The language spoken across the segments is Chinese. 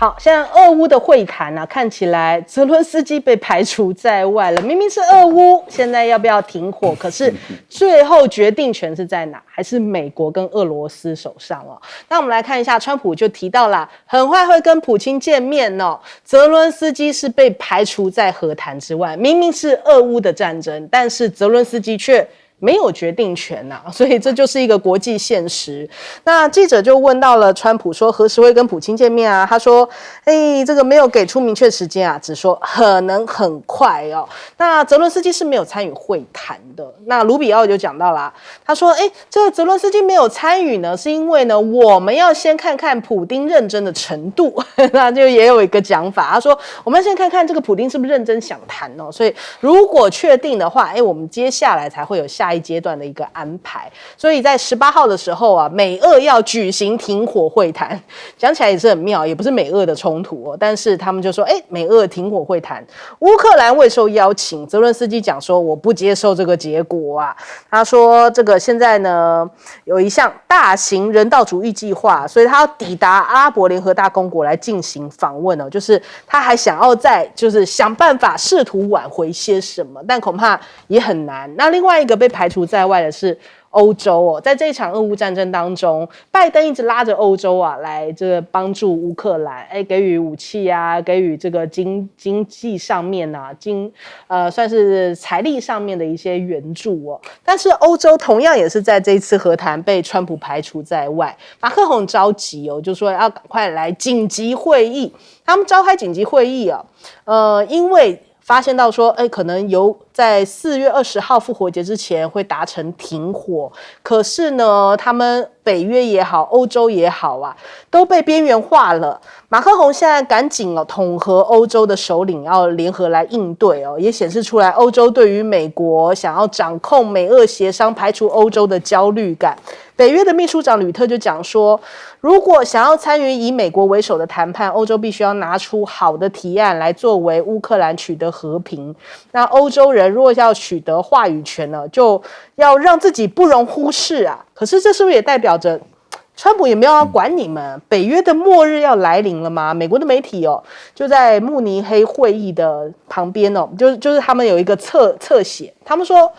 好，现在俄乌的会谈啊，看起来泽伦斯基被排除在外了。明明是俄乌，现在要不要停火？可是最后决定权是在哪？还是美国跟俄罗斯手上哦？那我们来看一下，川普就提到了，很快会跟普京见面哦。泽伦斯基是被排除在和谈之外，明明是俄乌的战争，但是泽伦斯基却没有决定权呐、所以这就是一个国际现实。那记者就问到了川普说何时会跟普京见面啊？他说，这个没有给出明确时间啊，只说可能很快哦。那泽伦斯基是没有参与会谈的。那卢比奥就讲到啦，他说，这个泽伦斯基没有参与呢，是因为呢，我们要先看看普丁认真的程度。那就也有一个讲法，他说，我们要先看看这个普丁是不是认真想谈哦。所以如果确定的话，我们接下来才会有下一阶段的一个安排。所以在18号的时候啊，美俄要举行停火会谈，讲起来也是很妙，也不是美俄的冲突哦，但是他们就说，美俄停火会谈，乌克兰未受邀请，泽伦斯基讲说我不接受这个结果啊。他说这个现在呢有一项大型人道主义计划，所以他要抵达阿拉伯联合大公国来进行访问哦，就是他还想要就是想办法试图挽回些什么，但恐怕也很难。那另外一个被排除在外的是欧洲哦，在这一场俄乌战争当中，拜登一直拉着欧洲啊来这个帮助乌克兰，给予武器啊，给予这个经济上面啊，算是财力上面的一些援助哦。但是欧洲同样也是在这一次和谈被川普排除在外，马克宏着急哦，就说要赶快来紧急会议。他们召开紧急会议啊，因为发现到说，可能在4月20号复活节之前会达成停火，可是呢，他们北约也好，欧洲也好啊，都被边缘化了。马克宏现在赶紧统合欧洲的首领，要联合来应对哦，也显示出来欧洲对于美国想要掌控美俄协商排除欧洲的焦虑感。北约的秘书长吕特就讲说，如果想要参与以美国为首的谈判，欧洲必须要拿出好的提案来作为乌克兰取得和平。那欧洲人如果要取得话语权呢，就要让自己不容忽视啊。可是这是不是也代表着川普也没有要管你们？北约的末日要来临了吗？美国的媒体就在慕尼黑会议的旁边就是他们有一个侧写，他们说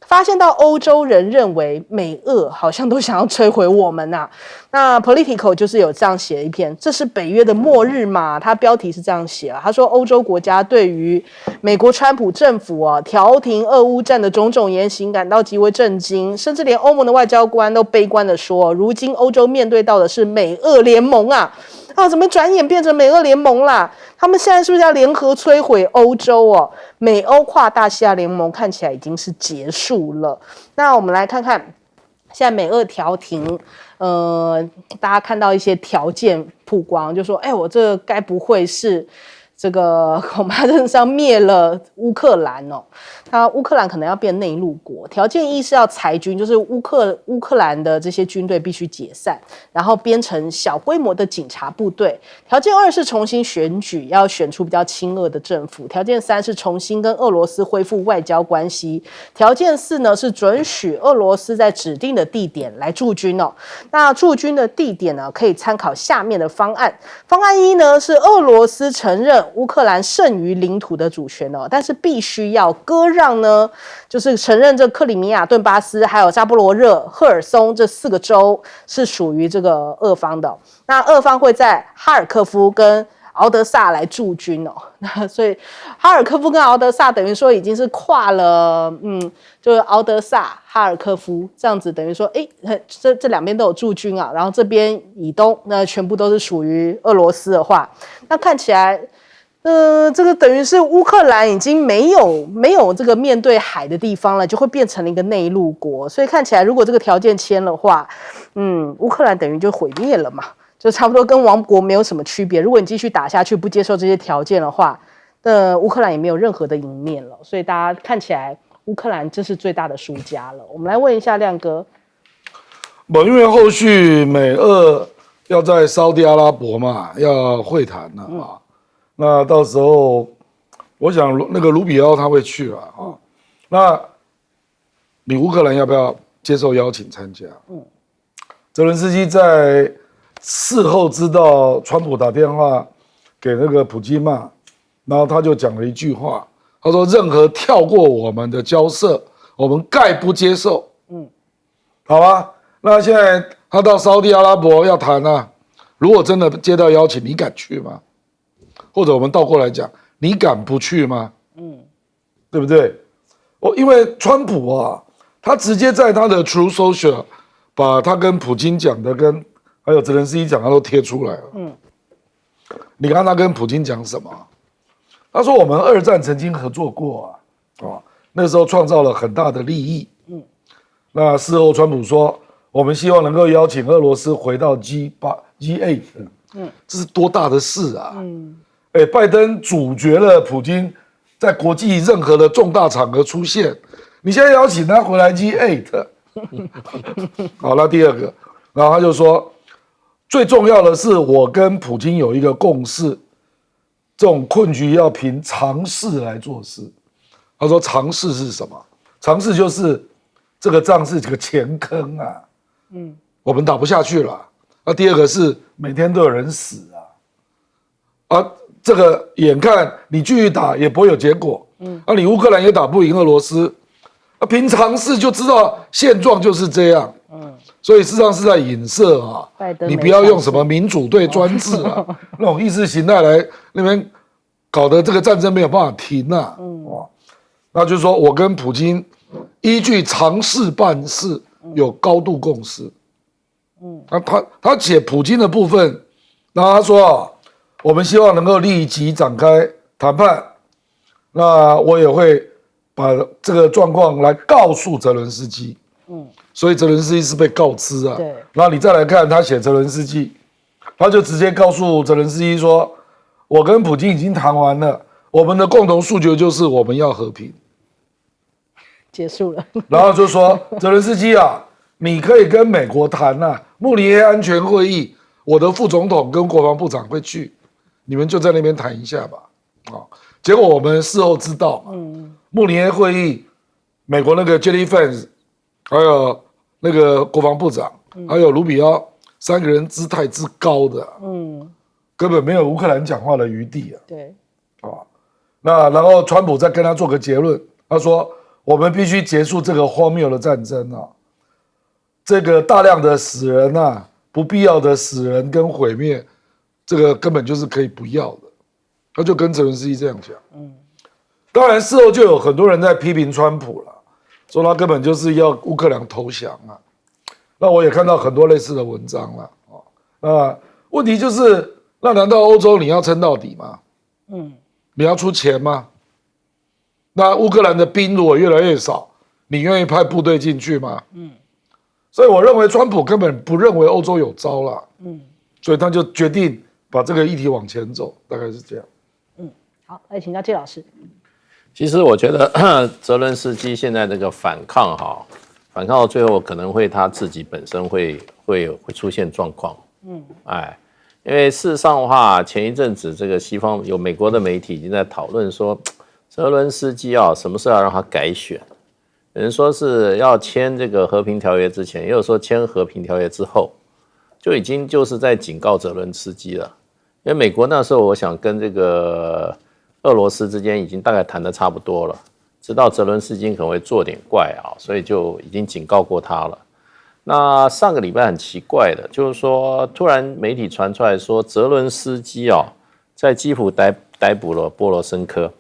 发现到欧洲人认为美俄好像都想要摧毁我们啊。那 Politico 就是有这样写一篇，这是北约的末日嘛？他标题是这样写啊，他说欧洲国家对于美国川普政府调停俄乌战的种种言行感到极为震惊，甚至连欧盟的外交官都悲观的说，如今欧洲面对到的是美俄联盟啊，怎么转眼变成美俄联盟啦？他们现在是不是要联合摧毁欧洲哦？美欧跨大西洋联盟看起来已经是结束了。那我们来看看现在美俄调停，大家看到一些条件曝光，就说，我这该不会是这个恐怕真是要灭了乌克兰哦？那乌克兰可能要变内陆国。条件一是要裁军，就是乌克兰的这些军队必须解散，然后编成小规模的警察部队。条件二是重新选举，要选出比较亲俄的政府。条件三是重新跟俄罗斯恢复外交关系。条件四呢是准许俄罗斯在指定的地点来驻军哦。那驻军的地点呢，可以参考下面的方案。方案一呢是俄罗斯承认乌克兰剩余领土的主权哦，但是必须要割让呢，就是承认这克里米亚、顿巴斯还有扎波罗热、赫尔松这4个州是属于这个俄方的。那俄方会在哈尔科夫跟敖德萨来驻军哦。那所以哈尔科夫跟敖德萨等于说已经是跨了，就是敖德萨、哈尔科夫这样子，等于说，这两边都有驻军啊，然后这边以东那全部都是属于俄罗斯的话，那看起来。这个等于是乌克兰已经没有这个面对海的地方了，就会变成了一个内陆国。所以看起来，如果这个条件签的话，乌克兰等于就毁灭了嘛，就差不多跟亡国没有什么区别。如果你继续打下去，不接受这些条件的话，乌克兰也没有任何的赢面了。所以大家看起来，乌克兰这是最大的输家了。我们来问一下亮哥，因为后续美俄要在沙特阿拉伯嘛，要会谈了啊。那到时候，我想那个卢比奥他会去了啊。那你乌克兰要不要接受邀请参加？泽伦斯基在事后知道川普打电话给那个普京嘛，然后他就讲了一句话，他说任何跳过我们的交涉，我们概不接受。好吧，那现在他到沙特阿拉伯要谈啊，如果真的接到邀请，你敢去吗？或者我们倒过来讲，你敢不去吗？对不对？因为川普啊，他直接在他的 True Social 把他跟普京讲的跟还有泽连斯基讲的都贴出来了。你看他跟普京讲什么？他说我们2战曾经合作过啊，那时候创造了很大的利益。那事后川普说，我们希望能够邀请俄罗斯回到 G8。这是多大的事啊！拜登阻绝了普京在国际任何的重大场合出现，你现在邀请他回来 G8。好，那第二个，然后他就说，最重要的是我跟普京有一个共识，这种困局要凭常识来做事。他说常识是什么？常识就是这个仗是个钱坑啊，我们打不下去了。那第二个是每天都有人死啊，这个眼看你继续打也不会有结果，你乌克兰也打不赢俄罗斯，凭常识就知道现状就是这样，所以事实上是在影射啊，你不要用什么民主对专制啊，那种意识形态来那边搞得这个战争没有办法停啊，那就是说我跟普京依据常识办事，有高度共识。他写普京的部分，然后他说我们希望能够立即展开谈判，那我也会把这个状况来告诉泽伦斯基。所以泽伦斯基是被告知啊。对。然后你再来看他写泽伦斯基，他就直接告诉泽伦斯基说，我跟普京已经谈完了，我们的共同诉求就是我们要和平。结束了。然后就说泽伦斯基啊，你可以跟美国谈啊，慕尼黑安全会议，我的副总统跟国防部长会去，你们就在那边谈一下吧。结果我们事后知道，慕尼黑会议，美国那个 J.D. Vance， 还有那个国防部长，还有卢比奥3个人姿态之高的，根本没有乌克兰讲话的余地啊。对，那然后川普再跟他做个结论，他说我们必须结束这个荒谬的战争啊，这个大量的死人啊，不必要的死人跟毁灭，这个根本就是可以不要的。他就跟泽伦斯基这样讲。当然事后就有很多人在批评川普了，说他根本就是要乌克兰投降啊。那我也看到很多类似的文章了。那问题就是，那难道欧洲你要撑到底吗？你要出钱吗？那乌克兰的兵如果越来越少，你愿意派部队进去吗？所以我认为川普根本不认为欧洲有招了，所以他就决定把这个议题往前走，大概是这样。好，来请教介老师。其实我觉得泽伦斯基现在这个反抗到最后可能会他自己本身会出现状况。因为事实上的话，前一阵子这个西方有美国的媒体已经在讨论说，泽伦斯基什么时候要让他改选？有人说是要签这个和平条约之前，也有说签和平条约之后，就已经就是在警告泽伦斯基了。因为美国那时候我想跟这个俄罗斯之间已经大概谈得差不多了，知道泽伦斯基可能会做点怪所以就已经警告过他了。那上个礼拜很奇怪的，就是说突然媒体传出来说，泽伦斯基在基辅逮捕了波罗申科。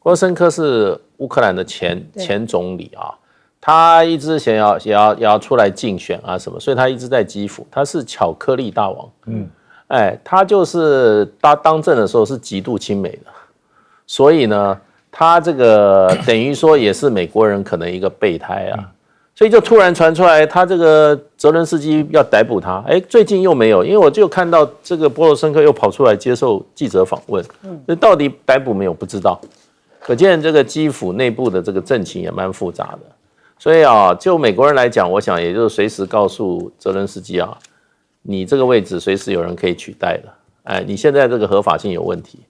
波罗申科是乌克兰的前总理他一直想也要出来竞选什么，所以他一直在基辅，他是巧克力大王。他就是当政的时候是极度亲美的，所以呢，他这个等于说也是美国人可能一个备胎所以就突然传出来他这个泽伦斯基要逮捕他，最近又没有，因为我就看到这个波罗申科又跑出来接受记者访问，所以到底逮捕没有不知道，可见这个基辅内部的这个政情也蛮复杂的，所以就美国人来讲，我想也就是随时告诉泽伦斯基你这个位置随时有人可以取代的，你现在这个合法性有问题。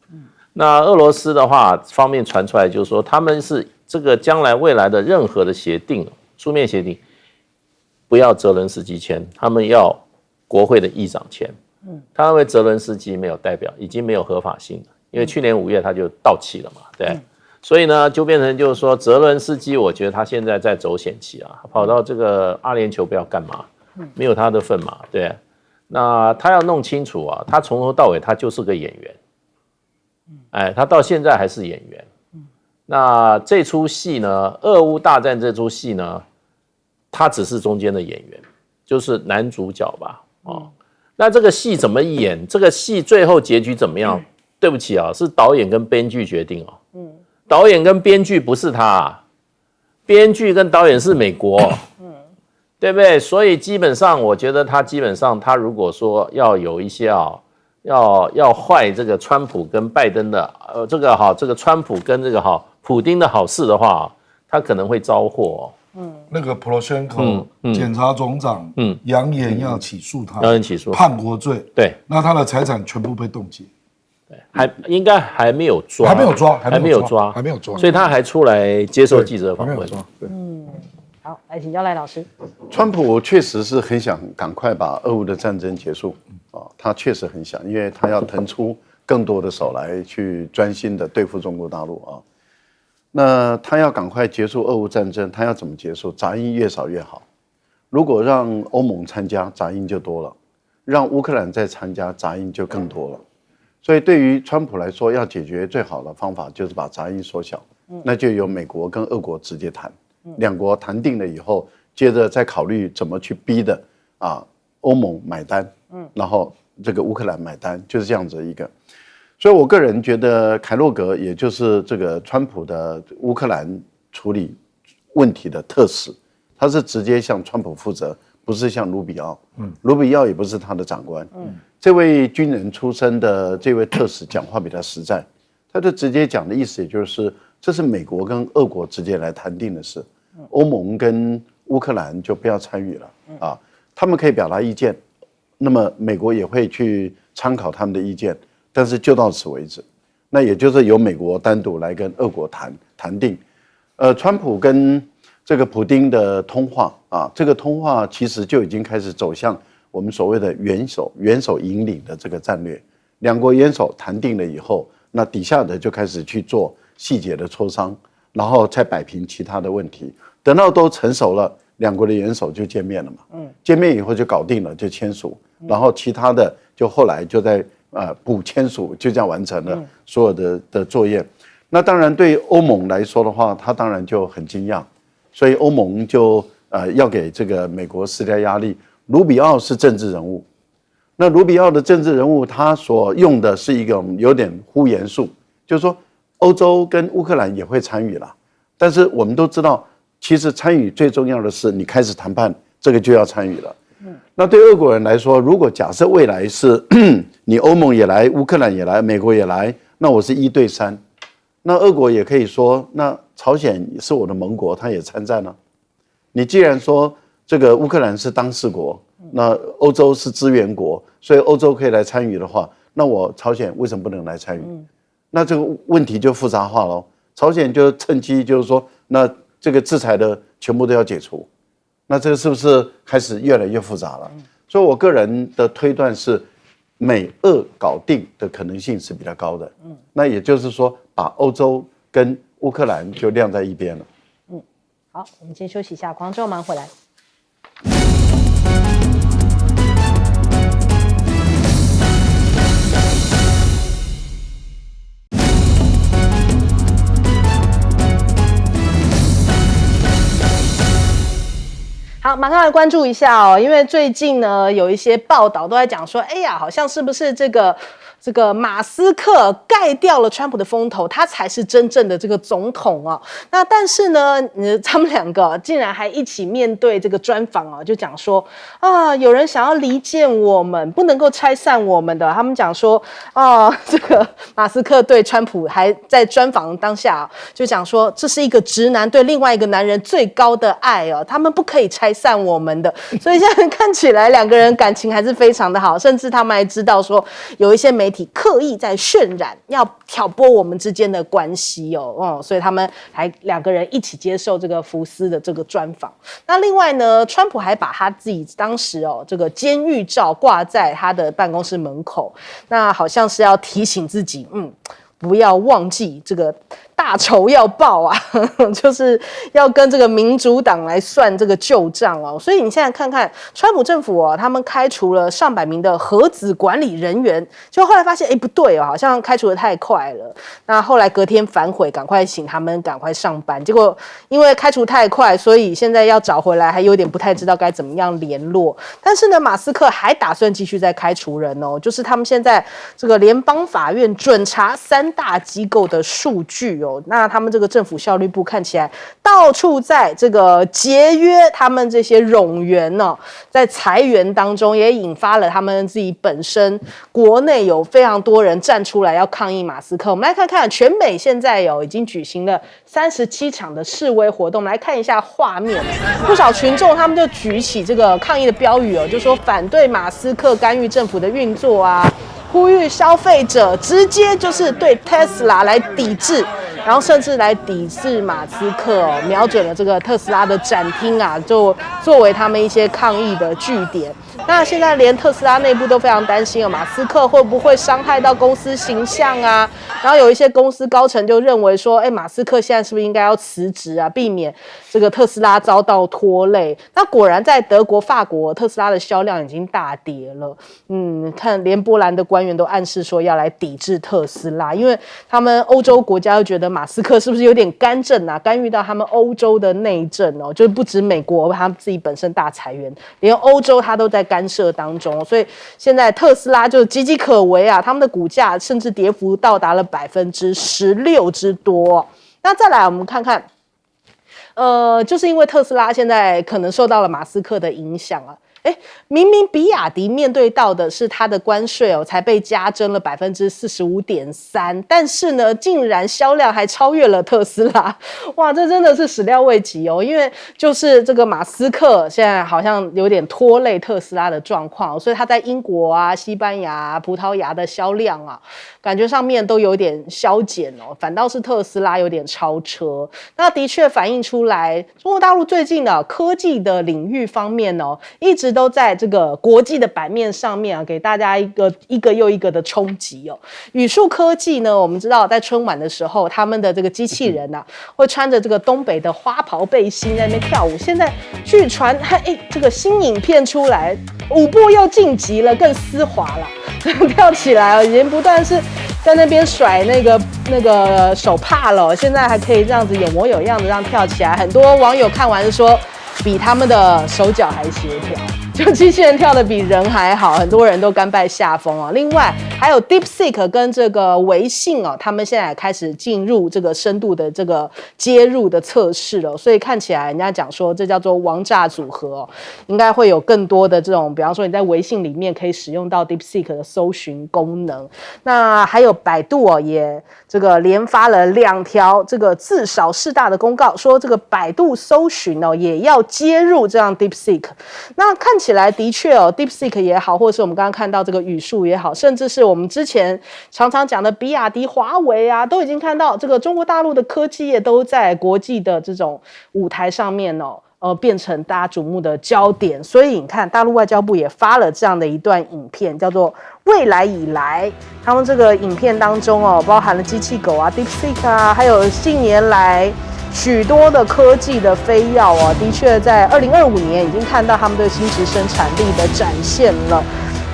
那俄罗斯的话方面传出来就是说，他们是这个将来未来的任何的协定，书面协定不要泽伦斯基签，他们要国会的议长签。他认为泽伦斯基没有代表，已经没有合法性了，因为去年5月他就到期了嘛，对。所以呢，就变成就是说，泽伦斯基，我觉得他现在在走险棋啊，跑到这个阿联酋不要干嘛，没有他的份嘛，对。那他要弄清楚啊，他从头到尾他就是个演员，哎，他到现在还是演员。那这出戏呢，俄乌大战这出戏呢，他只是中间的演员，就是男主角吧，哦。那这个戏怎么演？这个戏最后结局怎么样？对不起啊，是导演跟编剧决定哦。导演跟编剧不是他，编剧跟导演是美国，对不对？所以基本上，我觉得他如果说要有一些要坏这个川普跟拜登的，这个川普跟这个普丁的好事的话，他可能会招祸。那个 Poroshenko 检察总长扬言要起诉他，扬言起诉叛国罪。对，那他的财产全部被冻结。对，应该还没有抓，还没有抓，所以他还出来接受记者访问。对，好，来请教赖老师。川普确实是很想赶快把俄乌的战争结束他确实很想，因为他要腾出更多的手来去专心的对付中国大陆那他要赶快结束俄乌战争，他要怎么结束？杂音越少越好。如果让欧盟参加，杂音就多了；让乌克兰再参加，杂音就更多了。所以对于川普来说，要解决最好的方法就是把杂音缩小，那就由美国跟俄国直接谈，两国谈定了以后，接着再考虑怎么去逼的欧盟买单，然后这个乌克兰买单，就是这样子一个。所以我个人觉得凯洛格，也就是这个川普的乌克兰处理问题的特使，他是直接向川普负责，不是向卢比奥。卢比奥也不是他的长官。这位军人出身的这位特使讲话比较实在，他就直接讲的意思，也就是这是美国跟俄国直接来谈定的事，欧盟跟乌克兰就不要参与了他们可以表达意见，那么美国也会去参考他们的意见，但是就到此为止。那也就是由美国单独来跟俄国谈定。川普跟这个普丁的通话这个通话其实就已经开始走向我们所谓的元首引领的这个战略。两国元首谈定了以后，那底下的就开始去做细节的磋商，然后再摆平其他的问题。等到都成熟了，两国的元首就见面了嘛。见面以后就搞定了，就签署，然后其他的就后来就在补签署，就这样完成了所有的作业。那当然对欧盟来说的话，他当然就很惊讶，所以欧盟就要给这个美国施加压力。卢比奥是政治人物，那卢比奥的政治人物，他所用的是一种有点忽严术，就是说欧洲跟乌克兰也会参与啦，但是我们都知道，其实参与最重要的是你开始谈判，这个就要参与了。那对俄国人来说，如果假设未来是你欧盟也来，乌克兰也来，美国也来，那我是1对3，那俄国也可以说，那朝鲜是我的盟国，他也参战了。你既然说这个乌克兰是当事国，那欧洲是支援国，所以欧洲可以来参与的话，那我朝鲜为什么不能来参与？那这个问题就复杂化了。朝鲜就趁机就是说，那这个制裁的全部都要解除，那这个是不是开始越来越复杂了？所以我个人的推断是，美俄搞定的可能性是比较高的。那也就是说，把欧洲跟乌克兰就晾在一边了。好，我们先休息一下，广州马上回来。好，马上来关注一下哦，因为最近呢有一些报道都在讲说，哎呀，好像是不是这个马斯克盖掉了川普的风头，他才是真正的这个总统哦。那但是呢，他们两个竟然还一起面对这个专访哦，就讲说有人想要离间我们，不能够拆散我们的。他们讲说这个马斯克对川普还在专访当下就讲说，这是一个直男对另外一个男人最高的爱哦，他们不可以拆散我们的。所以现在看起来两个人感情还是非常的好，甚至他们还知道说有一些媒体体刻意在渲染，要挑拨我们之间的关系所以他们还2个人一起接受这个福斯的这个专访。那另外呢，川普还把他自己当时这个监狱照挂在他的办公室门口，那好像是要提醒自己，不要忘记这个大仇要报啊，就是要跟这个民主党来算这个旧账所以你现在看看川普政府他们开除了上百名的核子管理人员，就后来发现不对好像开除的太快了。那后来隔天反悔，赶快请他们赶快上班。结果因为开除太快，所以现在要找回来还有点不太知道该怎么样联络。但是呢，马斯克还打算继续再开除人就是他们现在这个联邦法院准查3大机构的数据那他们这个政府效率部看起来到处在这个节约他们这些冗员在裁员当中也引发了他们自己本身国内有非常多人站出来要抗议马斯克。我们来看看全美现在已经举行了37场的示威活动，我们来看一下画面，不少群众他们就举起这个抗议的标语就说反对马斯克干预政府的运作啊，呼吁消费者直接就是对 Tesla 来抵制，然后甚至来抵制马斯克瞄准了这个特斯拉的展厅就作为他们一些抗议的据点。那现在连特斯拉内部都非常担心马斯克会不会伤害到公司形象啊？然后有一些公司高层就认为说，马斯克现在是不是应该要辞职啊，避免这个特斯拉遭到拖累？那果然在德国、法国，特斯拉的销量已经大跌了。看连波兰的官员都暗示说要来抵制特斯拉，因为他们欧洲国家又觉得马斯克是不是有点干政啊，干预到他们欧洲的内政就是不止美国他们自己本身大裁员，连欧洲他都在干涉当中，所以现在特斯拉就岌岌可危他们的股价甚至跌幅到达了16%之多。那再来我们看看就是因为特斯拉现在可能受到了马斯克的影响明明比亚迪面对到的是它的关税才被加征了45.3%，但是呢，竟然销量还超越了特斯拉，哇，这真的是始料未及因为就是这个马斯克现在好像有点拖累特斯拉的状况，所以他在英国西班牙、葡萄牙的销量感觉上面都有点削减反倒是特斯拉有点超车。那的确反映出来，中国大陆最近的科技的领域方面一直都在这个国际的版面上面给大家一个又一个的冲击宇树科技呢，我们知道在春晚的时候，他们的这个机器人会穿着这个东北的花袍背心在那边跳舞。现在据传这个新影片出来，舞步又晋级了，更丝滑了，跳起来已经不但是在那边甩那个手帕了，现在还可以这样子有模有样的这样跳起来。很多网友看完就说，比他们的手脚还协调，就机器人跳得比人还好，很多人都甘拜下风另外还有 DeepSeek 跟这个微信他们现在开始进入这个深度的这个接入的测试了，所以看起来人家讲说这叫做王炸组合应该会有更多的这种，比方说你在微信里面可以使用到 DeepSeek 的搜寻功能。那还有百度也这个连发了2条这个自少事大的公告，说这个百度搜寻也要接入这样 DeepSeek。那看起来的确DeepSeek 也好，或者是我们刚刚看到这个语数也好，甚至是我们之前常常讲的比亚迪、华为都已经看到这个中国大陆的科技业都在国际的这种舞台上面变成大家瞩目的焦点。所以你看，大陆外交部也发了这样的一段影片，叫做未来以来。他们这个影片当中包含了机器狗DeepSeek还有近年来许多的科技的飞跃的确在2025年已经看到他们对新质生产力的展现了。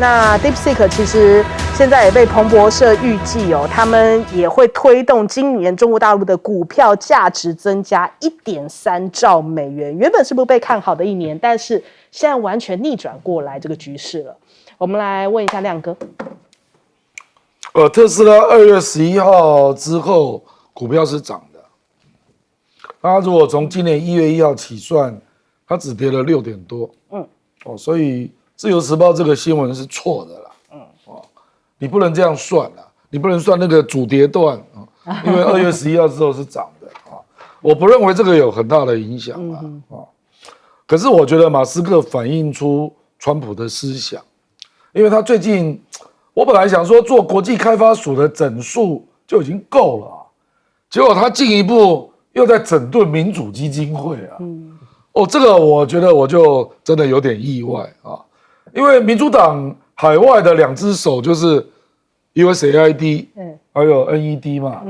那 DeepSeek 其实现在也被彭博社预计他们也会推动今年中国大陆的股票价值增加1.3兆美元。原本是不是被看好的一年，但是现在完全逆转过来这个局势了。我们来问一下亮哥。特斯拉2月11号之后股票是涨的，它如果从今年1月1号起算，它只跌了6点多，所以自由时报这个新闻是错的啦，你不能这样算啦，你不能算那个主跌段因为2月11号之后是涨的我不认为这个有很大的影响可是我觉得马斯克反映出川普的思想，因为他最近我本来想说做国际开发署的整数就已经够了，结果他进一步又在整顿民主基金会啊。这个我觉得我就真的有点意外啊，因为民主党海外的2只手就是 USAID， 还有 NED 嘛，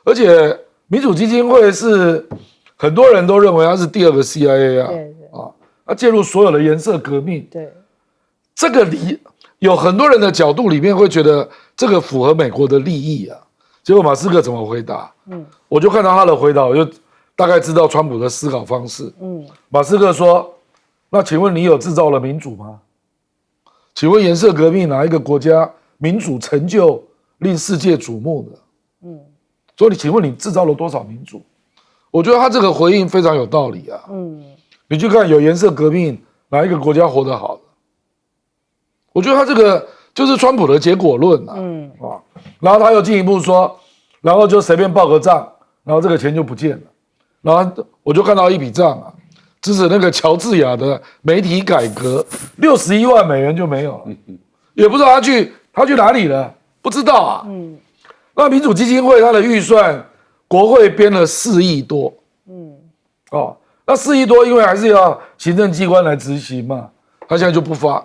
而且民主基金会是很多人都认为它是第2个 CIA 啊，它介入所有的颜色革命，对，这个有很多人的角度里面会觉得这个符合美国的利益啊，结果马斯克怎么回答？我就看到他的回答，我就大概知道川普的思考方式。马斯克说：“那请问你有制造了民主吗？请问颜色革命哪一个国家民主成就令世界瞩目的？所以请问你制造了多少民主？”我觉得他这个回应非常有道理啊。你去看有颜色革命哪一个国家活得好的？我觉得他这个就是川普的结果论啊。然后他又进一步说，然后就随便报个账，然后这个钱就不见了。然后我就看到一笔账啊，支持那个乔治亚的媒体改革，61万美元就没有了，也不知道他去哪里了，不知道啊。那民主基金会它的预算，国会编了4亿多，那4亿多，因为还是要行政机关来执行嘛，他现在就不发。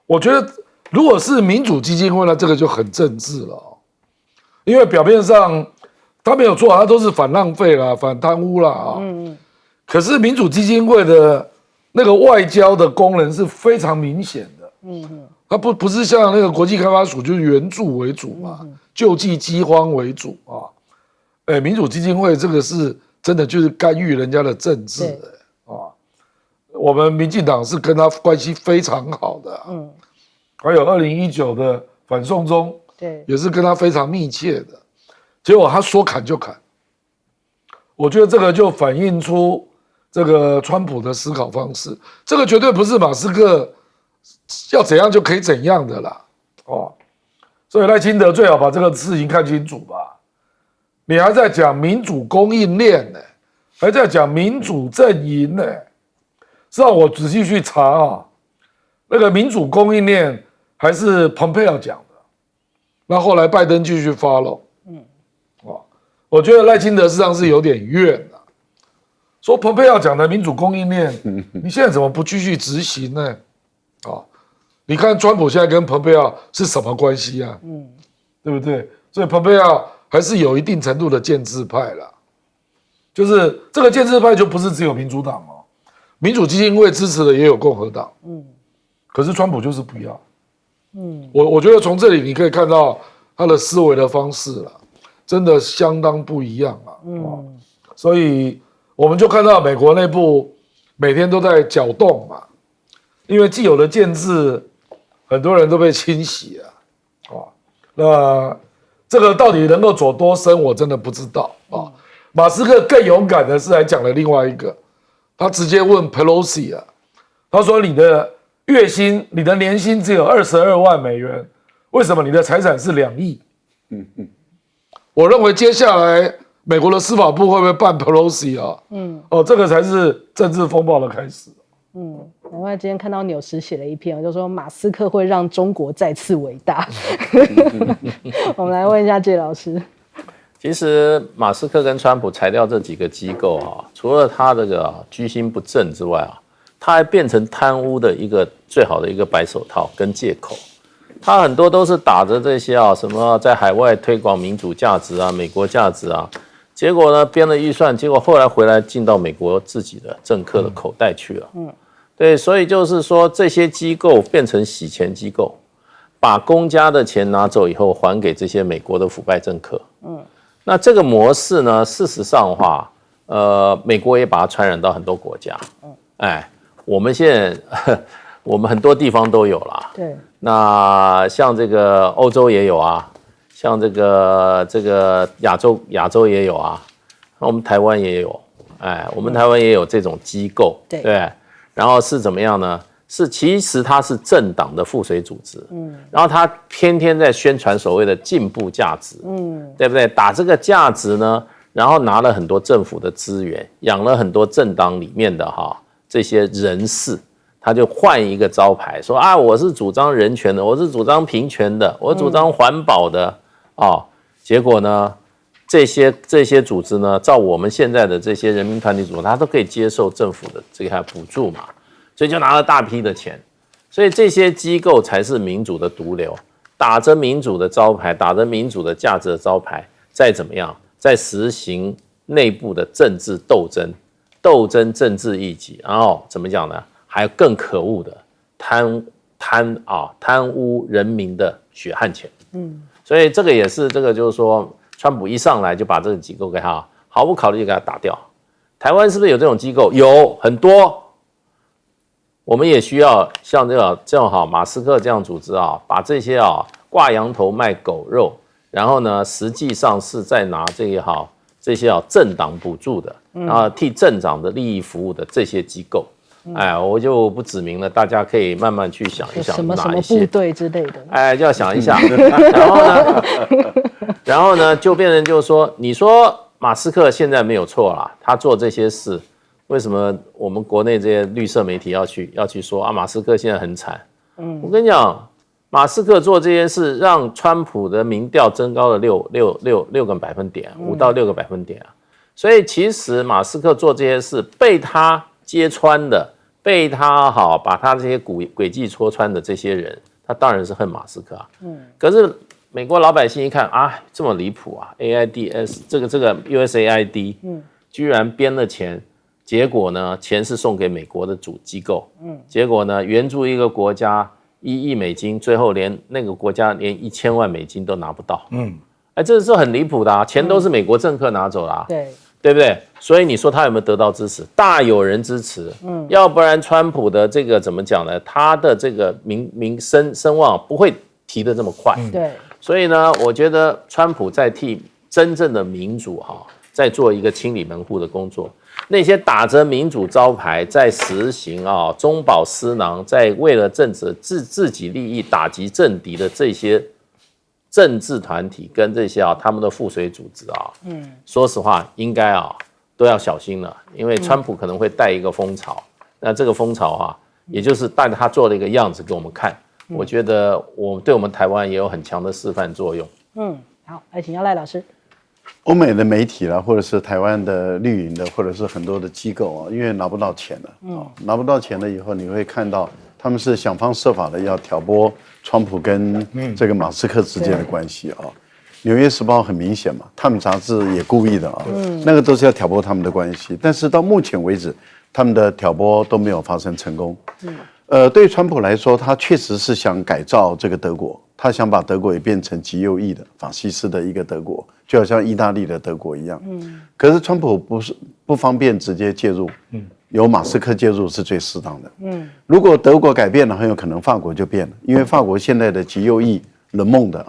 我觉得如果是民主基金会呢，这个就很政治了，因为表面上他没有错，他都是反浪费啦、反贪污啦啊。可是民主基金会的那个外交的功能是非常明显的。它不是像那个国际开发署就是援助为主嘛，救济饥荒为主啊。民主基金会这个是真的就是干预人家的政治啊。我们民进党是跟他关系非常好的，还有2019的反送中，对，也是跟他非常密切的。结果他说砍就砍，我觉得这个就反映出这个川普的思考方式，这个绝对不是马斯克要怎样就可以怎样的啦，所以赖清德最好把这个事情看清楚吧。你还在讲民主供应链呢，还在讲民主阵营呢。是让我仔细去查啊，那个民主供应链还是蓬佩奥讲的，那后来拜登继续follow，我觉得赖清德事实上是有点怨啊，说蓬佩奥讲的民主供应链，你现在怎么不继续执行呢？你看川普现在跟蓬佩奥是什么关系啊？对不对？所以蓬佩奥还是有一定程度的建制派啦，就是这个建制派就不是只有民主党哦。民主基金会支持的也有共和党，可是川普就是不要，我觉得从这里你可以看到他的思维的方式啦，真的相当不一样啊，所以我们就看到美国内部每天都在搅动嘛，因为既有的建制很多人都被清洗啊，那这个到底能够走多深，我真的不知道啊。马斯克更勇敢的是还讲了另外一个。他直接问 Pelosi 啊，他说你的月薪、你的年薪只有22万美元，为什么你的财产是2亿？我认为接下来美国的司法部会不会办 Pelosi 啊？这个才是政治风暴的开始。难怪今天看到纽时写了一篇，就说马斯克会让中国再次伟大。我们来问一下介老师。其实马斯克跟川普裁掉这几个机构除了他这个居心不正之外他还变成贪污的一个最好的一个白手套跟借口。他很多都是打着这些什么在海外推广民主价值美国价值结果呢编了预算，结果后来回来进到美国自己的政客的口袋去了。对，所以就是说这些机构变成洗钱机构，把公家的钱拿走以后还给这些美国的腐败政客。那这个模式呢，事实上的话，美国也把它传染到很多国家。我们现在我们很多地方都有啦。对。那像这个欧洲也有像这个亚洲也有那我们台湾也有，我们台湾也有这种机构。对。然后是怎么样呢？其实它是政党的附随组织，然后它天天在宣传所谓的进步价值，对不对？打这个价值呢，然后拿了很多政府的资源，养了很多政党里面的这些人士，他就换一个招牌，说啊，我是主张人权的，我是主张平权的，我主张环保的结果呢，这些组织呢，照我们现在的这些人民团体组织，他都可以接受政府的这个补助嘛，所以就拿了大批的钱，所以这些机构才是民主的毒瘤，打着民主的招牌，打着民主的价值的招牌，再怎么样，再实行内部的政治斗争政治异己，然后怎么讲呢？还有更可恶的贪污人民的血汗钱。所以这个也是就是说，川普一上来就把这个机构给他毫不考虑就给他打掉。台湾是不是有这种机构？有很多。我们也需要像这种马斯克这样组织把这些挂羊头卖狗肉，然后呢，实际上是在拿这些政党补助的，然后替政党的利益服务的这些机构。我就不指明了，大家可以慢慢去想一想，什么部队之类的，就要想一下。然后呢，就变成就是说，你说马斯克现在没有错啦，他做这些事，为什么我们国内这些绿色媒体要去说马斯克现在很惨？我跟你讲，马斯克做这些事，让川普的民调增高了6个百分点，5到6个百分点所以其实马斯克做这些事，被他揭穿的。被他把他这些诡计戳穿的这些人，他当然是恨马斯克可是美国老百姓一看这么离谱AIDS 这个 USAID 居然编了钱，结果呢钱是送给美国的主机构结果呢援助一个国家1亿美金，最后连那个国家连1000万美金都拿不到这是很离谱的钱都是美国政客拿走了对不对？所以你说他有没有得到支持？大有人支持。要不然川普的这个怎么讲呢？他的这个声望不会提得这么快。对。所以呢，我觉得川普在替真正的民主在做一个清理门户的工作。那些打着民主招牌在实行中饱私囊，在为了政治自己利益打击政敌的这些政治团体跟这些他们的附随组织说实话应该都要小心了，因为川普可能会带一个风潮，那这个风潮也就是带着他做了一个样子给我们看，我觉得对我们台湾也有很强的示范作用。好，来请教赖老师。欧美的媒体啦，或者是台湾的绿营的，或者是很多的机构因为拿不到钱了拿不到钱了以后，你会看到他们是想方设法的要挑拨川普跟这个马斯克之间的关系纽约时报很明显嘛，他们杂志也故意的那个都是要挑拨他们的关系，但是到目前为止，他们的挑拨都没有发生成功。对于川普来说，他确实是想改造这个德国，他想把德国也变成极右翼的法西斯的一个德国，就好像意大利的德国一样。可是川普不方便直接介入，由马斯克介入是最适当的。如果德国改变了，很有可能法国就变了，因为法国现在的极右翼Le Monde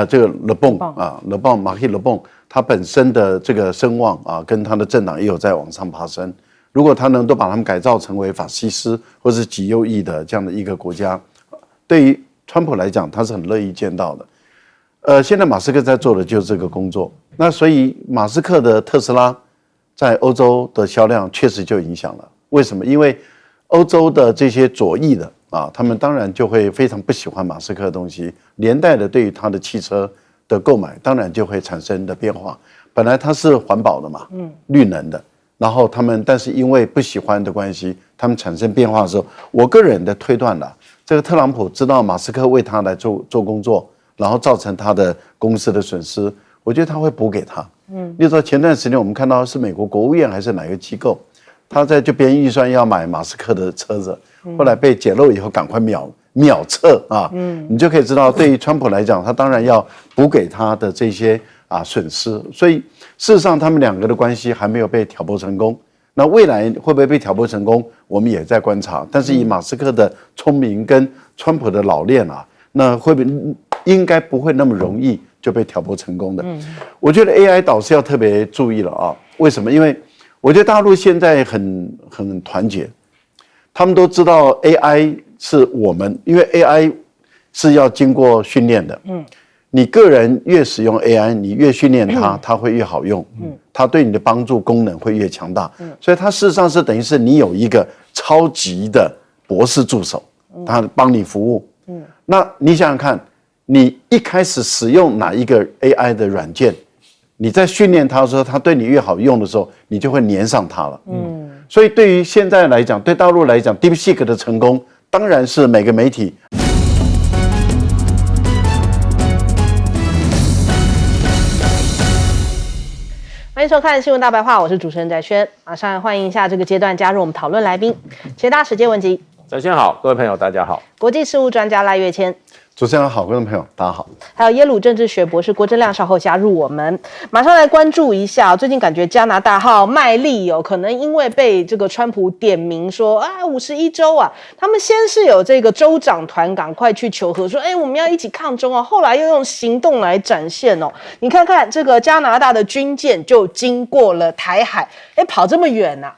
这个Le Bon 马克·Le Bon， 他本身的这个声望跟他的政党也有在往上爬升。如果他能都把他们改造成为法西斯或是极右翼的这样的一个国家，对于川普来讲，他是很乐意见到的。现在马斯克在做的就是这个工作，那所以马斯克的特斯拉在欧洲的销量确实就影响了。为什么？因为欧洲的这些左翼的他们当然就会非常不喜欢马斯克的东西，连带的对于他的汽车的购买当然就会产生的变化。本来它是环保的嘛，绿能的，然后他们但是因为不喜欢的关系，他们产生变化的时候，我个人的推断了，这个特朗普知道马斯克为他来做工作，然后造成他的公司的损失，我觉得他会补给他。例如说前段时间我们看到是美国国务院还是哪个机构，他在这边预算要买马斯克的车子，后来被揭露以后赶快秒撤你就可以知道对于川普来讲，他当然要补给他的这些损失，所以事实上他们两个的关系还没有被挑拨成功。那未来会不会被挑拨成功，我们也在观察。但是以马斯克的聪明跟川普的老练那会不会应该不会那么容易就被挑拨成功的。我觉得 AI 倒是要特别注意了为什么？因为我觉得大陆现在很团结，他们都知道 AI 是我们，因为 AI 是要经过训练的。你个人越使用 AI， 你越训练它，它会越好用。它对你的帮助功能会越强大。所以它事实上是等于是你有一个超级的博士助手，他帮你服务。那你想想看，你一开始使用哪一个 AI 的软件，你在训练它的时候，它对你越好用的时候，你就会黏上它了。所以对于现在来讲，对大陆来讲 ，DeepSeek 的成功，当然是每个媒体。欢迎收看新闻大白话，我是主持人翟轩。马上欢迎一下这个阶段加入我们讨论来宾，前大使谢文吉，翟轩好，各位朋友大家好，国际事务专家赖岳谦。主持人好，观众朋友大家好。还有耶鲁政治学博士郭正亮稍后加入我们，马上来关注一下。最近感觉加拿大号卖力哦，可能因为被这个川普点名说啊51州啊，他们先是有这个州长团赶快去求和，说我们要一起抗中啊，后来又用行动来展现哦。你看看这个加拿大的军舰就经过了台海，跑这么远啊。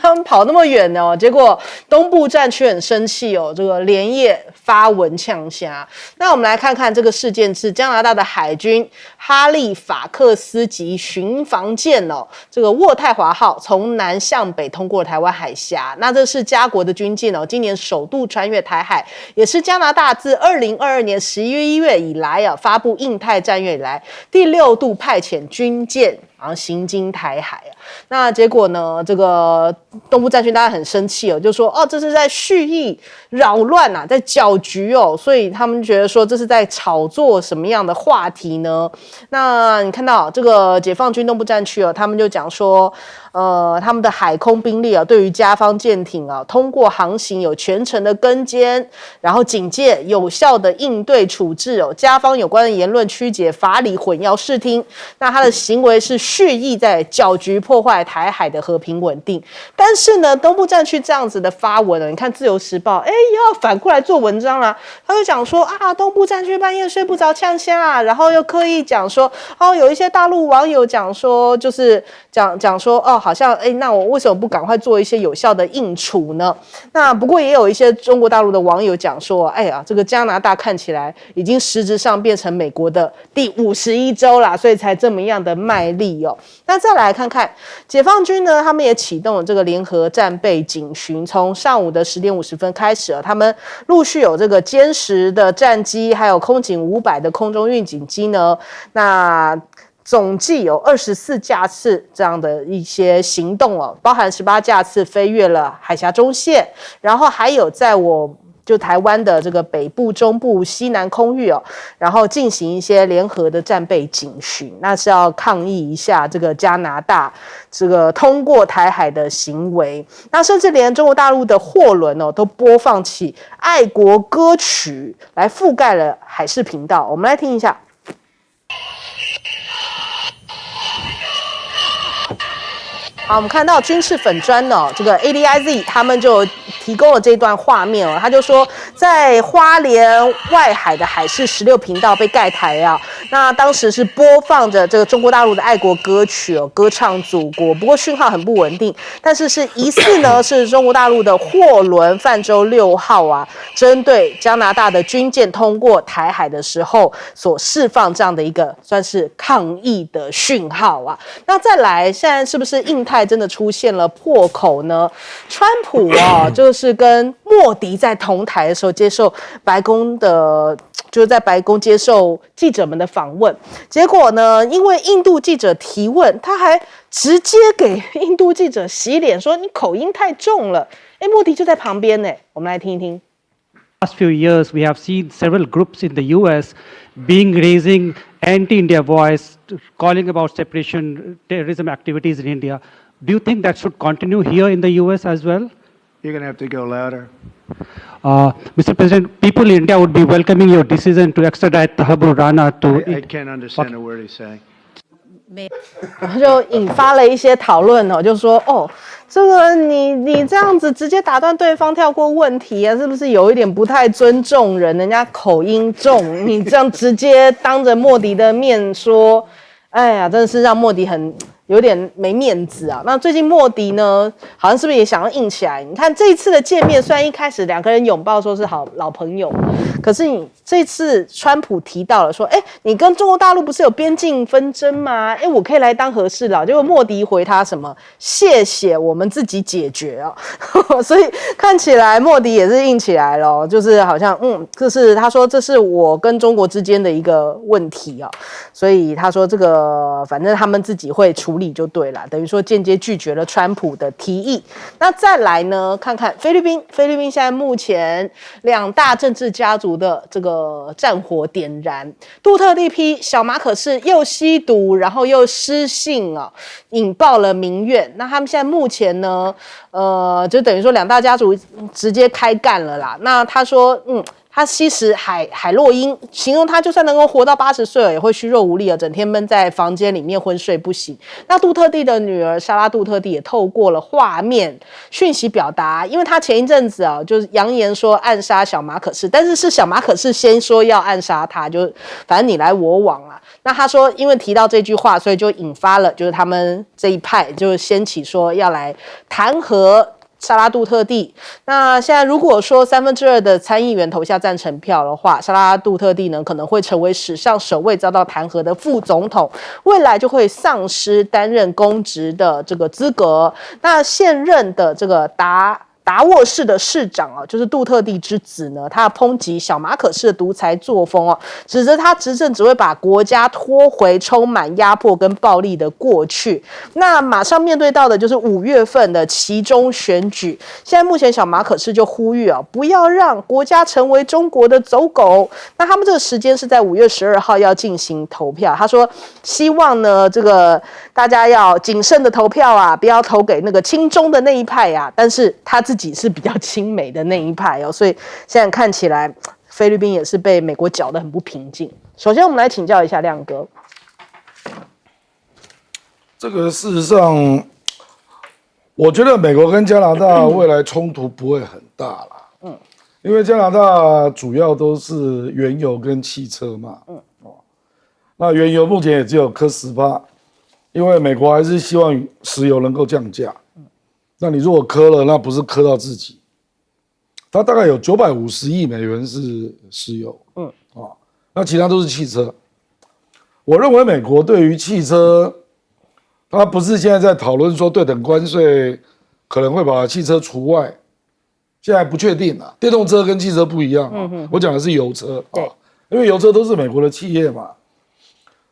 他们跑那么远哦，结果东部战区很生气哦，这个连夜发文呛虾。那我们来看看这个事件是加拿大的海军哈利法克斯级巡防舰哦，这个渥太华号从南向北通过台湾海峡。那这是加国的军舰哦，今年首度穿越台海，也是加拿大自2022年11月以来啊发布印太战略以来第6度派遣军舰。然后行经台海啊，那结果呢？这个东部战区大家很生气哦，就说这是在蓄意扰乱啊，在搅局哦，所以他们觉得说这是在炒作什么样的话题呢？那你看到这个解放军东部战区哦，他们就讲说，他们的海空兵力啊，对于加方舰艇啊通过航行有全程的跟监，然后警戒，有效的应对处置哦，加方有关的言论曲解、法理混淆视听，那他的行为是蓄意在搅局破坏台海的和平稳定。但是呢，东部战区这样子的发文你看自由时报又要反过来做文章啦，他就讲说东部战区半夜睡不着呛虾，然后又刻意讲说有一些大陆网友讲说就是讲说好像那我为什么不赶快做一些有效的应处呢？那不过也有一些中国大陆的网友讲说这个加拿大看起来已经实质上变成美国的第51州啦，所以才这么样的卖力哦。那再来看看解放军呢，他们也启动了这个联合战备警巡，从上午的10点50分开始他们陆续有这个歼10的战机，还有空警500的空中预警机呢，那总计有24架次这样的一些行动哦，包含18架次飞越了海峡中线，然后还有在就台湾的这个北部、中部、西南空域然后进行一些联合的战备警巡，那是要抗议一下这个加拿大这个通过台海的行为。那甚至连中国大陆的货轮都播放起爱国歌曲来覆盖了海事频道。我们来听一下。好，我们看到军事粉专这个 ADIZ 他们就提供了这段画面他就说在花莲外海的海事16频道被盖台那当时是播放着这个中国大陆的爱国歌曲歌唱祖国，不过讯号很不稳定，但是疑似呢是中国大陆的货轮泛舟6号针对加拿大的军舰通过台海的时候所释放这样的一个算是抗议的讯号那再来，现在是不是印太真的出现了破口呢？川普就是跟莫迪在同台的时候接受白宫的，就是在白宫接受记者们的访问，结果呢，因为印度记者提问，他还直接给印度记者洗脸，说你口音太重了。莫迪就在旁边呢，我们来听一听。Last few years, we have seen several groups in the U.S. raising anti-India voice, calling about separation terrorism activities in India. Do you think that should continue here in the U.S. as well? You're going to have to go louder. Mr. President, people in India would be welcoming your decision to extradite Tahabur Rana to... I can't understand a word he's saying. 然后就引发了一些讨论就说这个你这样子直接打断对方跳过问题是不是有一点不太尊重人？人家口音重，你这样直接当着莫迪的面说，真的是让莫迪很有点没面子啊。那最近莫迪呢，好像是不是也想要硬起来？你看这一次的见面，虽然一开始两个人拥抱说是老朋友，可是你这次川普提到了说，你跟中国大陆不是有边境纷争吗？我可以来当和事佬。结果莫迪回他什么？谢谢，我们自己解决啊。所以看起来莫迪也是硬起来了，就是好像他说这是我跟中国之间的一个问题啊，所以他说这个反正他们自己会处理就对了，等于说间接拒绝了川普的提议。那再来呢，看看菲律宾现在目前两大政治家族的这个战火点燃，杜特地批小马可仕又吸毒，然后又失信啊，引爆了民怨。那他们现在目前呢，就等于说两大家族直接开干了啦。那他说，他吸食海洛因，形容他就算能够活到80岁了，也会虚弱无力了，整天闷在房间里面昏睡不醒。那杜特地的女儿莎拉杜特地也透过了画面讯息表达，因为他前一阵子啊，就是扬言说暗杀小马可仕，但是是小马可仕先说要暗杀他，就反正你来我往啊。那他说，因为提到这句话，所以就引发了就是他们这一派就掀起说要来弹劾莎拉杜特地。那现在如果说2/3的参议员投下赞成票的话，莎拉杜特地呢可能会成为史上首位遭到弹劾的副总统，未来就会丧失担任公职的这个资格。那现任的这个达沃市的市长啊，就是杜特地之子呢，他抨击小马可仕的独裁作风哦，指责他执政只会把国家拖回充满压迫跟暴力的过去。那马上面对到的就是5月份的期中选举，现在目前小马可仕就呼吁啊，不要让国家成为中国的走狗。那他们这个时间是在5月12号要进行投票，他说希望呢这个大家要谨慎的投票啊，不要投给那个亲中的那一派啊，但是他自己是比较亲美的那一派哦，所以现在看起来菲律宾也是被美国搅得很不平静。首先我们来请教一下亮哥，这个事实上，我觉得美国跟加拿大未来冲突不会很大啦，因为加拿大主要都是原油跟汽车嘛，那原油目前也只有磕18%，因为美国还是希望石油能够降价。那你如果磕了，那不是磕到自己。它大概有950亿美元是石油，那其他都是汽车。我认为美国对于汽车，它不是现在在讨论说对等关税可能会把汽车除外，现在不确定啊。电动车跟汽车不一样我讲的是油车因为油车都是美国的企业嘛，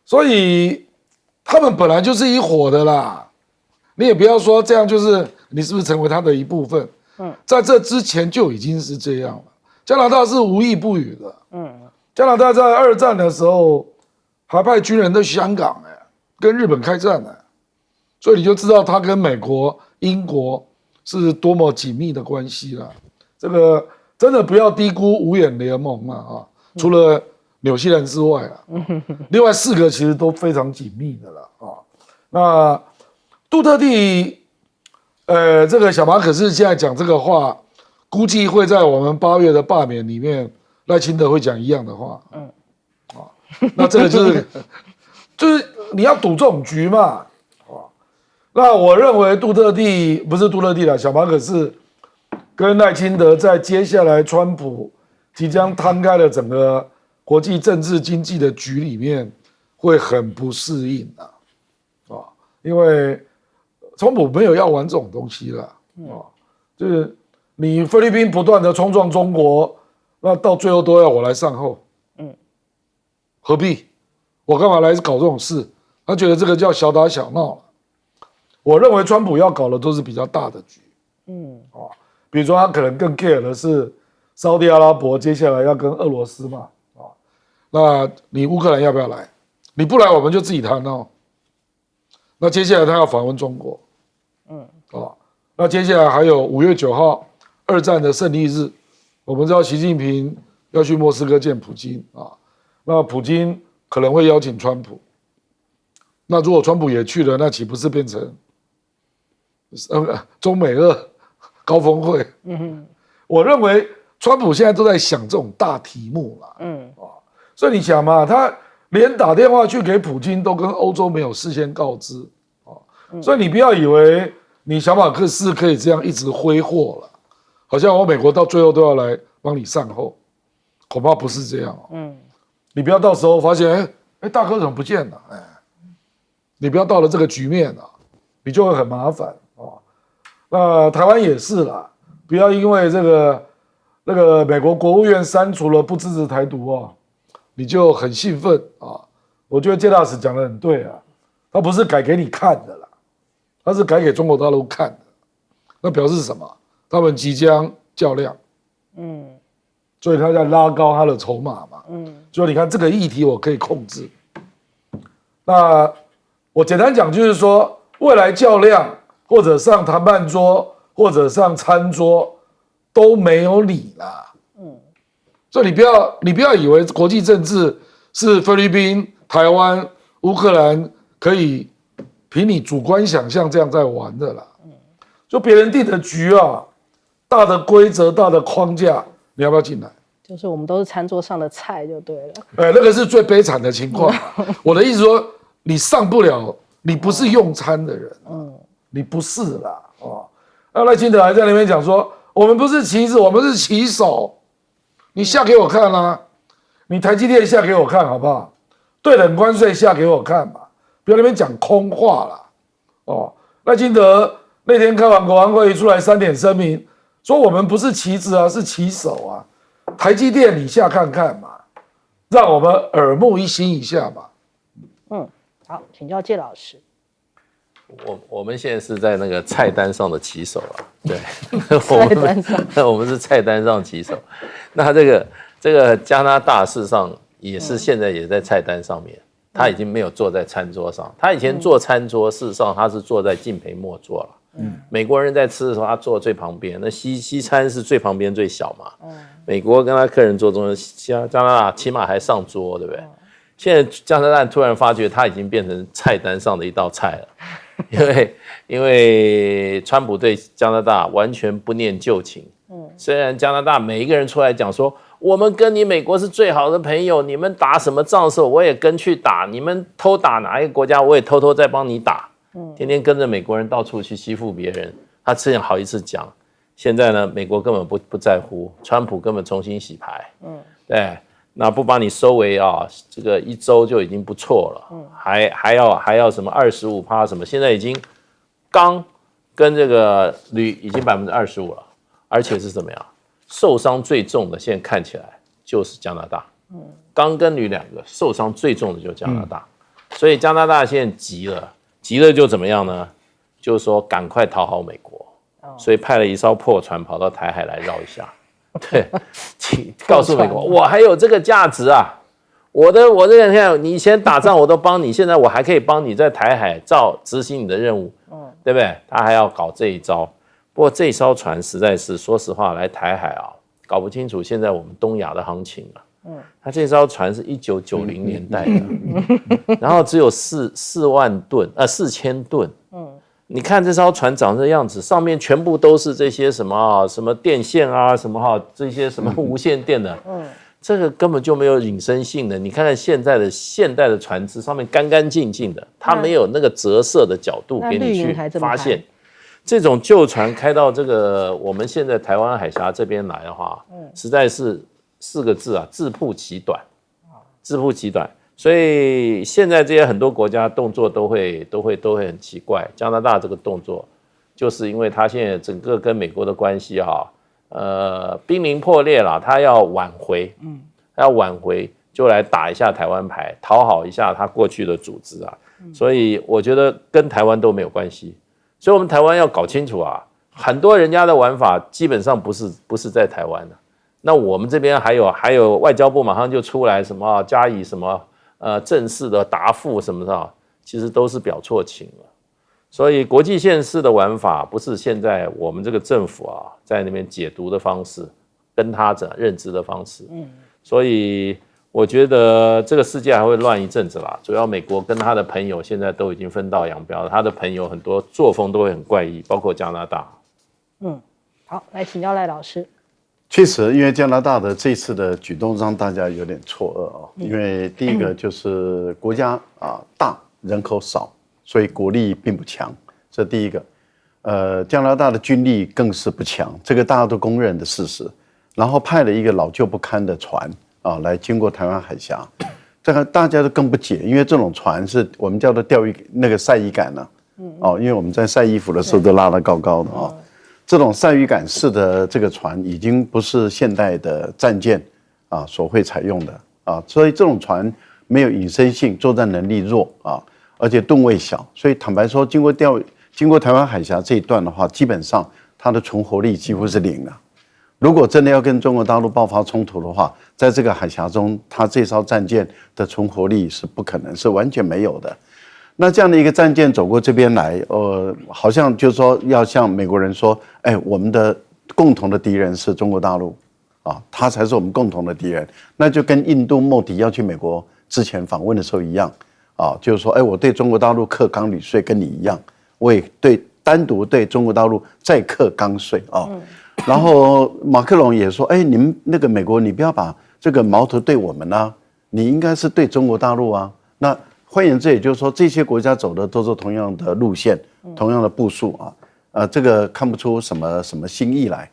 所以他们本来就是一伙的啦。你也不要说这样就是你是不是成为他的一部分？在这之前就已经是这样了。加拿大是无意不语的。加拿大在2战的时候还派军人到香港跟日本开战所以你就知道他跟美国、英国是多么紧密的关系了。这个真的不要低估五眼联盟除了纽西兰之外另外4个其实都非常紧密的了那杜特地，这个小马可仕现在讲这个话，估计会在我们8月的罢免里面，赖清德会讲一样的话。那这个就是你要赌这种局嘛。那我认为杜特地不是杜特地啦，小马可仕跟赖清德在接下来川普即将摊开了整个国际政治经济的局里面，会很不适应因为川普没有要玩这种东西啦，就是你菲律宾不断的冲撞中国，那到最后都要我来善后，何必？我干嘛来搞这种事？他觉得这个叫小打小闹了。我认为川普要搞的都是比较大的局，比如说他可能更 care 的是沙特阿拉伯接下来要跟俄罗斯嘛，那你乌克兰要不要来？你不来我们就自己谈哦。那接下来他要访问中国，那接下来还有5月9号2战的胜利日，我们知道习近平要去莫斯科见普京那普京可能会邀请川普，那如果川普也去了，那岂不是变成中美俄高峰会？我认为川普现在都在想这种大题目啦，所以你想嘛，他连打电话去给普京都跟欧洲没有事先告知所以你不要以为你小马克思可以这样一直挥霍了，好像我美国到最后都要来帮你善后，恐怕不是这样。你不要到时候发现，大哥怎么不见了？你不要到了这个局面啊，你就会很麻烦哦。那台湾也是啦，不要因为那个美国国务院删除了不支持台独啊，你就很兴奋啊。我觉得介大使讲得很对啊，他不是改给你看的啦，他是改给中国大陆看的。那表示什么？他们即将较量，所以他在拉高他的筹码嘛，就你看这个议题我可以控制。那我简单讲就是说，未来较量或者上谈判桌或者上餐桌都没有你啦，所以你不要以为国际政治是菲律宾、台湾、乌克兰可以凭你主观想象这样在玩的啦。就别人定的局啊，大的规则、大的框架，你要不要进来？就是我们都是餐桌上的菜就对了。那个是最悲惨的情况。我的意思说，你上不了，你不是用餐的人，你不是啦，那赖清德还在那边讲说，我们不是棋子，我们是棋手，你下给我看啦，你台积电下给我看好不好？对等关税下给我看嘛，不要那边讲空话啦。赖清德那天开完国安会议出来3点声明，说我们不是棋子啊，是棋手啊。台积电你下看看嘛，让我们耳目一新一下嘛。好，请教介老师。我们现在是在那个菜单上的棋手啊，对，菜单上我们是菜单上棋手。那这个加拿大事实上也是现在也在菜单上面，他已经没有坐在餐桌上。他以前坐餐桌，事实上他是坐在敬陪末座了。美国人在吃的时候，他坐最旁边。那西餐是最旁边最小嘛。美国跟他客人坐中间，加拿大起码还上桌，对不对？现在加拿大突然发觉他已经变成菜单上的一道菜了，因为川普对加拿大完全不念旧情。虽然加拿大每一个人出来讲说，我们跟你美国是最好的朋友，你们打什么仗的时候我也跟去打，你们偷打哪一个国家我也偷偷在帮你打，天天跟着美国人到处去欺负别人。他之前好一次讲，现在呢，美国根本不在乎，川普根本重新洗牌，对，那不把你收为啊，这个1周就已经不错了，还要什么25%什么，现在已经钢跟这个铝已经25%了，而且是怎么样？受伤最重的，现在看起来就是加拿大，钢跟铝2个受伤最重的就是加拿大，所以加拿大现在急了就怎么样呢？就是说赶快讨好美国，所以派了一艘破船跑到台海来绕一下，对，告诉美国我还有这个价值啊，我这个看你以前打仗我都帮你，现在我还可以帮你在台海执行你的任务，对不对？他还要搞这一招，不过这艘船实在是说实话来台海啊，搞不清楚现在我们东亚的行情啊。他这艘船是1990年代的，然后只有4000吨，你看这艘船长这样子，上面全部都是这些什么电线啊，什么这些什么无线电的，这个根本就没有隐身性的。你看看现代的船只，上面干干净净的，它没有那个折射的角度给你去发现。这种旧船开到这个我们现在台湾海峡这边来的话，实在是4个字啊，自曝其短，自曝其短。所以现在这些很多国家动作都会很奇怪。加拿大这个动作，就是因为他现在整个跟美国的关系濒临破裂了，他要挽回，就来打一下台湾牌，讨好一下他过去的组织啊。所以我觉得跟台湾都没有关系。所以我们台湾要搞清楚啊，很多人家的玩法基本上不是在台湾的。那我们这边还有外交部马上就出来什么加以什么正式的答复什么的，其实都是表错情了。所以国际现实的玩法不是现在我们这个政府在那边解读的方式，跟他认知的方式。所以我觉得这个世界还会乱一阵子啦。主要美国跟他的朋友现在都已经分道扬镳了，他的朋友很多作风都会很怪异，包括加拿大。好，来请教赖老师。确实，因为加拿大的这次的举动让大家有点错愕因为第一个就是国家大，人口少，所以国力并不强，这第一个。加拿大的军力更是不强，这个大家都公认的事实。然后派了一个老旧不堪的船啊，来经过台湾海峡，这个大家都更不解，因为这种船是我们叫做钓鱼那个晒衣杆呢，因为我们在晒衣服的时候都拉得高高的啊。这种晒鱼杆式的这个船已经不是现代的战舰啊所会采用的啊，所以这种船没有隐身性，作战能力弱啊，而且吨位小，所以坦白说，经过台湾海峡这一段的话，基本上它的存活力几乎是0了。如果真的要跟中国大陆爆发冲突的话，在这个海峡中，它这艘战舰的存活力是不可能，是完全没有的。那这样的一个战舰走过这边来，好像就是说要向美国人说，哎，我们的共同的敌人是中国大陆，啊，他才是我们共同的敌人。那就跟印度莫迪要去美国之前访问的时候一样，啊，就是说，哎，我对中国大陆课纲旅税跟你一样。我也单独对中国大陆再课钢税啊，然后马克龙也说，哎，你们那个美国，你不要把这个矛头对我们啊，你应该是对中国大陆啊。那换言之，也就是说，这些国家走的都是同样的路线，同样的步数啊，这个看不出什么新意来。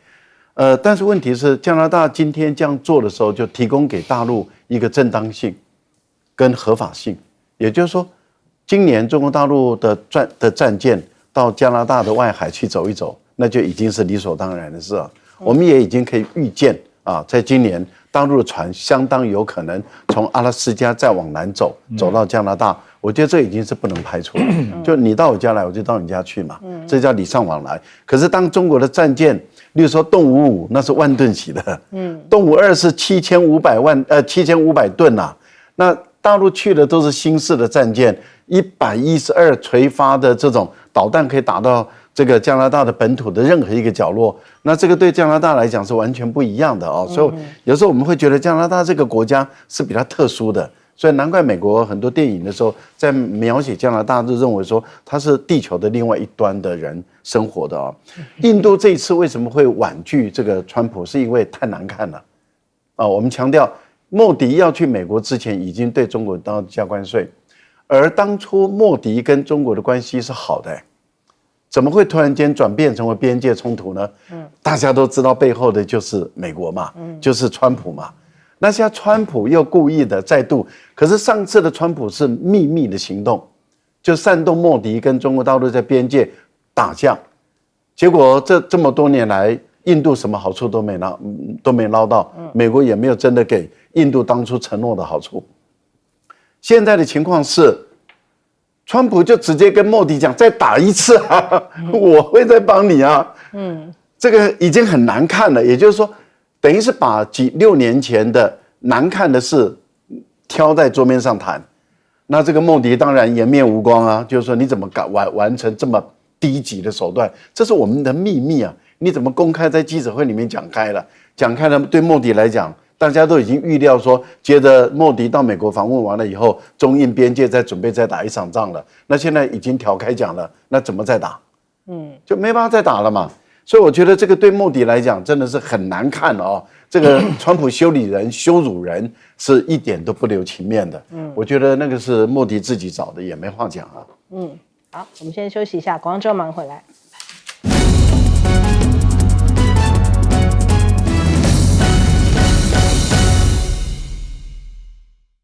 但是问题是，加拿大今天这样做的时候，就提供给大陆一个正当性跟合法性，也就是说。今年中国大陆的战舰到加拿大的外海去走一走，那就已经是理所当然的事了。我们也已经可以预见啊，在今年大陆的船相当有可能从阿拉斯加再往南走到加拿大。我觉得这已经是不能排除了。就你到我家来，我就到你家去嘛，这叫礼尚往来。可是当中国的战舰，例如说动555，那是万吨级的，动552是7500吨啊，那大陆去的都是新式的战舰。112垂发的这种导弹可以打到这个加拿大的本土的任何一个角落，那这个对加拿大来讲是完全不一样的哦。所以有时候我们会觉得加拿大这个国家是比较特殊的，所以难怪美国很多电影的时候在描写加拿大就认为说它是地球的另外一端的人生活的哦。印度这一次为什么会婉拒这个川普，是因为太难看了啊。我们强调莫迪要去美国之前已经对中国加关税。而当初莫迪跟中国的关系是好的，怎么会突然间转变成为边界冲突呢？大家都知道背后的就是美国嘛，就是川普嘛。那现在川普又故意的再度，可是上次的川普是秘密的行动，就煽动莫迪跟中国大陆在边界打架，结果这么多年来，印度什么好处都没捞到，美国也没有真的给印度当初承诺的好处。现在的情况是，川普就直接跟莫迪讲，再打一次啊，我会再帮你啊。这个已经很难看了，也就是说，等于是把6年前的难看的事挑在桌面上谈。那这个莫迪当然颜面无光啊，就是说你怎么完成这么低级的手段？这是我们的秘密啊，你怎么公开在记者会里面讲开了？讲开了，对莫迪来讲。大家都已经预料说，接着莫迪到美国访问完了以后，中印边界准备再打一场仗了。那现在已经挑开讲了，那怎么再打？就没办法再打了嘛。所以我觉得这个对莫迪来讲真的是很难看哦。这个川普修理人、羞辱人是一点都不留情面的。我觉得那个是莫迪自己找的，也没话讲啊。好，我们先休息一下，广告之后马上回来。